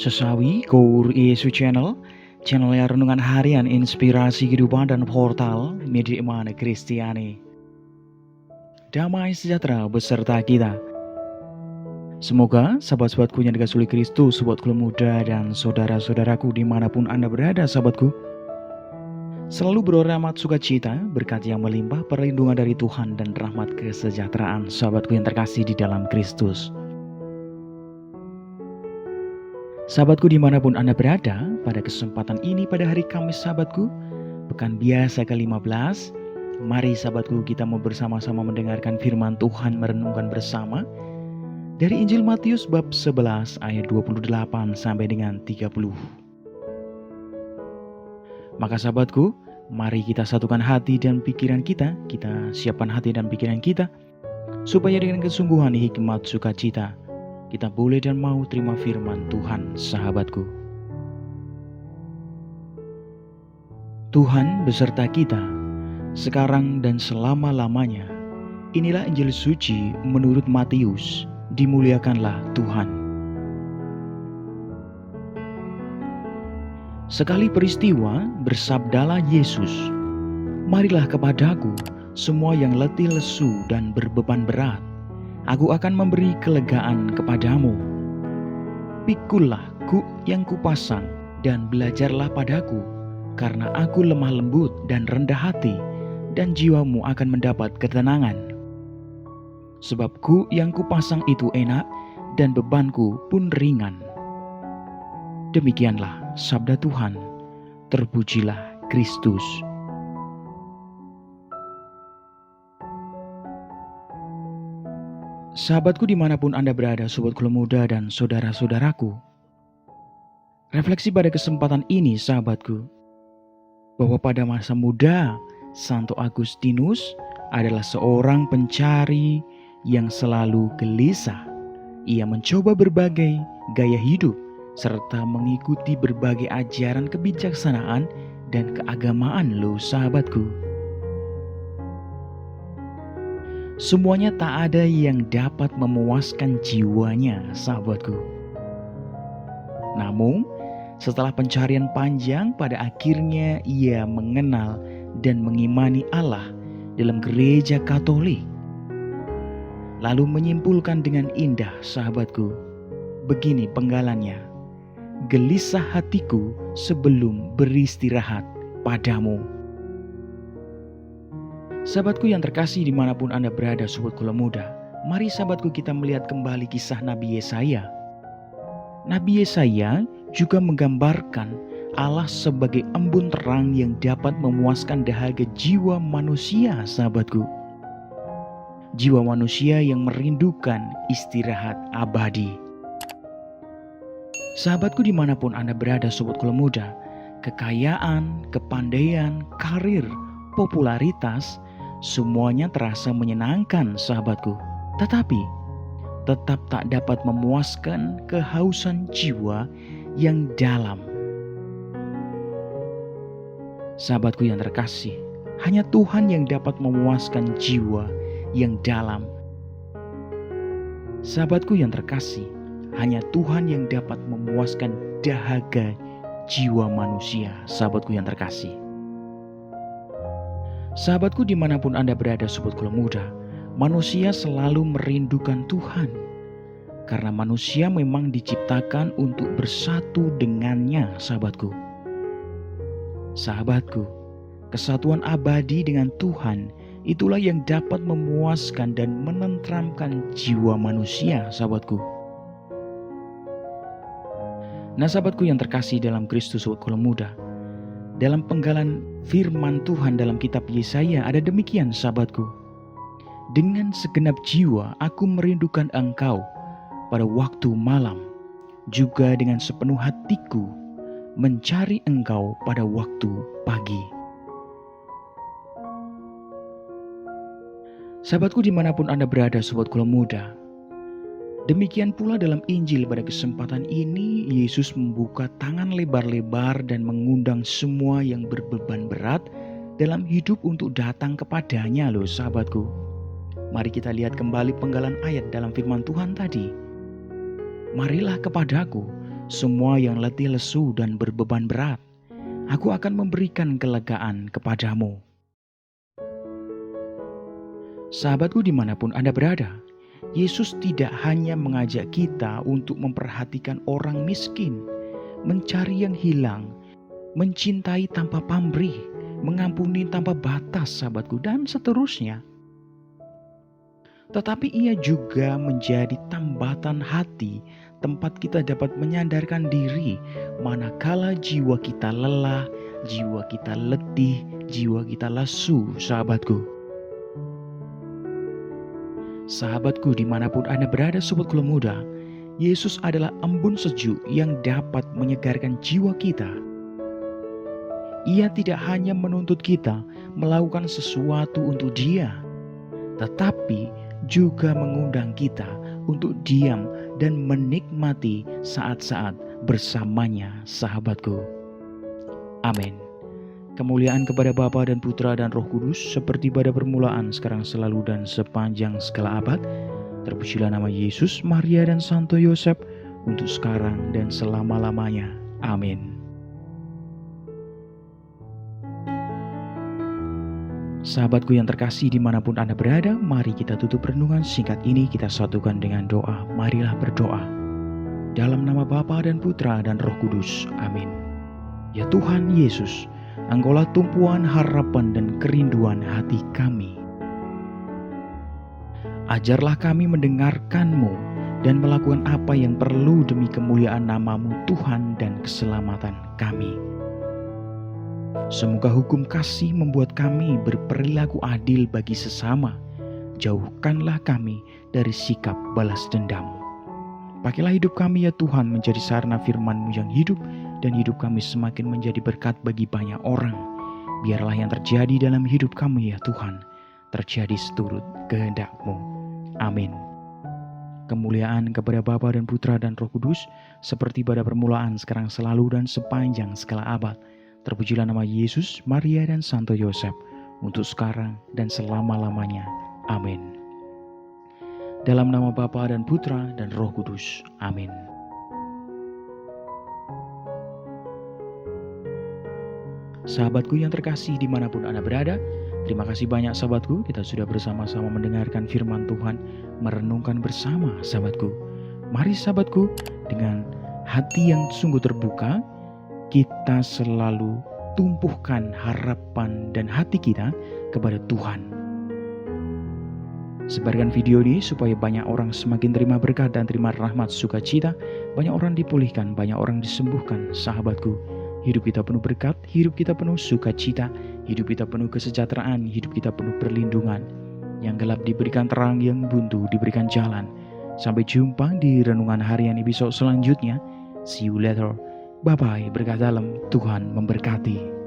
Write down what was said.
Sesawi Kour Yesu Channel, channel renungan harian inspirasi kehidupan dan portal media iman Kristiani. Damai sejahtera beserta kita. Semoga sahabat-sahabatku yang dikasihi Kristus, sahabatku muda dan saudara-saudaraku dimanapun Anda berada, sahabatku, selalu berorahmat sukacita, berkat yang melimpah, perlindungan dari Tuhan dan rahmat kesejahteraan, sahabatku yang terkasih di dalam Kristus. Sahabatku dimanapun Anda berada, pada kesempatan ini pada hari Kamis sahabatku, pekan biasa ke-15, mari sahabatku kita mau bersama-sama mendengarkan firman Tuhan, merenungkan bersama dari Injil Matius bab 11 ayat 28 sampai dengan 30. Maka sahabatku, mari kita satukan hati dan pikiran kita siapkan hati dan pikiran kita, supaya dengan kesungguhan hikmat sukacita, kita boleh dan mau terima firman Tuhan, sahabatku. Tuhan beserta kita, sekarang dan selama-lamanya. Inilah Injil suci menurut Matius. Dimuliakanlah Tuhan. Sekali peristiwa, bersabdalah Yesus, "Marilah kepadaku, semua yang letih lesu dan berbeban berat. Aku akan memberi kelegaan kepadamu. Pikullah kuk yang kupasang dan belajarlah padaku, karena aku lemah lembut dan rendah hati, dan jiwamu akan mendapat ketenangan. Sebab kuk yang kupasang itu enak, dan bebanku pun ringan." Demikianlah sabda Tuhan. Terpujilah Kristus. Sahabatku dimanapun Anda berada, sobatku muda dan saudara-saudaraku, refleksi pada kesempatan ini sahabatku, bahwa pada masa muda Santo Agustinus adalah seorang pencari yang selalu gelisah. Ia mencoba berbagai gaya hidup serta mengikuti berbagai ajaran kebijaksanaan dan keagamaan loh sahabatku. Semuanya tak ada yang dapat memuaskan jiwanya, sahabatku. Namun, setelah pencarian panjang, pada akhirnya ia mengenal dan mengimani Allah dalam gereja Katolik. Lalu menyimpulkan dengan indah, sahabatku, begini penggalannya: "Gelisah hatiku sebelum beristirahat padamu." Sahabatku yang terkasih dimanapun Anda berada, sobatku muda, mari sahabatku kita melihat kembali kisah Nabi Yesaya. Nabi Yesaya juga menggambarkan Allah sebagai embun terang yang dapat memuaskan dahaga jiwa manusia, sahabatku. Jiwa manusia yang merindukan istirahat abadi. Sahabatku dimanapun Anda berada, sobatku muda, kekayaan, kepandaian, karir, popularitas, semuanya terasa menyenangkan sahabatku, tetapi tetap tak dapat memuaskan kehausan jiwa yang dalam. Sahabatku yang terkasih, hanya Tuhan yang dapat memuaskan jiwa yang dalam. Sahabatku yang terkasih, hanya Tuhan yang dapat memuaskan dahaga jiwa manusia, sahabatku yang terkasih. Sahabatku dimanapun Anda berada, sobatku muda, manusia selalu merindukan Tuhan, karena manusia memang diciptakan untuk bersatu dengannya, sahabatku. Sahabatku, kesatuan abadi dengan Tuhan itulah yang dapat memuaskan dan menenteramkan jiwa manusia, sahabatku. Nah sahabatku yang terkasih dalam Kristus, sobatku muda, dalam penggalan firman Tuhan dalam kitab Yesaya ada demikian, sahabatku: "Dengan segenap jiwa aku merindukan Engkau pada waktu malam, juga dengan sepenuh hatiku mencari Engkau pada waktu pagi." Sahabatku dimanapun Anda berada, sobatku muda, demikian pula dalam Injil pada kesempatan ini Yesus membuka tangan lebar-lebar dan mengundang semua yang berbeban berat dalam hidup untuk datang kepadanya loh sahabatku. Mari kita lihat kembali penggalan ayat dalam firman Tuhan tadi. "Marilah kepadaku, semua yang letih lesu dan berbeban berat. Aku akan memberikan kelegaan kepadamu. Sahabatku dimanapun Anda berada, Yesus tidak hanya mengajak kita untuk memperhatikan orang miskin, mencari yang hilang, mencintai tanpa pamrih, mengampuni tanpa batas sahabatku, dan seterusnya. Tetapi ia juga menjadi tambatan hati, tempat kita dapat menyandarkan diri manakala jiwa kita lelah, jiwa kita letih, jiwa kita lesu sahabatku. Sahabatku dimanapun Anda berada sobat kula muda, Yesus adalah embun sejuk yang dapat menyegarkan jiwa kita. Ia tidak hanya menuntut kita melakukan sesuatu untuk Dia, tetapi juga mengundang kita untuk diam dan menikmati saat-saat bersamanya sahabatku. Amin. Kemuliaan kepada Bapa dan Putra dan Roh Kudus, seperti pada permulaan, sekarang, selalu, dan sepanjang segala abad. Terpujilah nama Yesus, Maria, dan Santo Yosef, untuk sekarang dan selama-lamanya. Amin. Sahabatku yang terkasih dimanapun Anda berada, mari kita tutup renungan singkat ini, kita satukan dengan doa. Marilah berdoa. Dalam nama Bapa dan Putra dan Roh Kudus. Amin. Ya Tuhan Yesus, Engkaulah tumpuan harapan dan kerinduan hati kami. Ajarlah kami mendengarkan-Mu dan melakukan apa yang perlu demi kemuliaan nama-Mu Tuhan dan keselamatan kami. Semoga hukum kasih membuat kami berperilaku adil bagi sesama. Jauhkanlah kami dari sikap balas dendam. Pakailah hidup kami ya Tuhan menjadi sarana firman-Mu yang hidup, dan hidup kami semakin menjadi berkat bagi banyak orang. Biarlah yang terjadi dalam hidup kami ya Tuhan, terjadi seturut kehendak-Mu. Amin. Kemuliaan kepada Bapa dan Putra dan Roh Kudus, seperti pada permulaan, sekarang, selalu, dan sepanjang segala abad. Terpujilah nama Yesus, Maria, dan Santo Yosef, untuk sekarang dan selama-lamanya. Amin. Dalam nama Bapa dan Putra dan Roh Kudus. Amin. Sahabatku yang terkasih dimanapun Anda berada, terima kasih banyak sahabatku, kita sudah bersama-sama mendengarkan firman Tuhan, merenungkan bersama sahabatku. Mari sahabatku, dengan hati yang sungguh terbuka, kita selalu tumpuhkan harapan dan hati kita kepada Tuhan. Sebarkan video ini supaya banyak orang semakin terima berkat dan terima rahmat sukacita, banyak orang dipulihkan, banyak orang disembuhkan sahabatku. Hidup kita penuh berkat, hidup kita penuh sukacita, hidup kita penuh kesejahteraan, hidup kita penuh perlindungan. Yang gelap diberikan terang, yang buntu diberikan jalan. Sampai jumpa di renungan harian episode selanjutnya. See you later. Bye-bye, berkat dalam, Tuhan memberkati.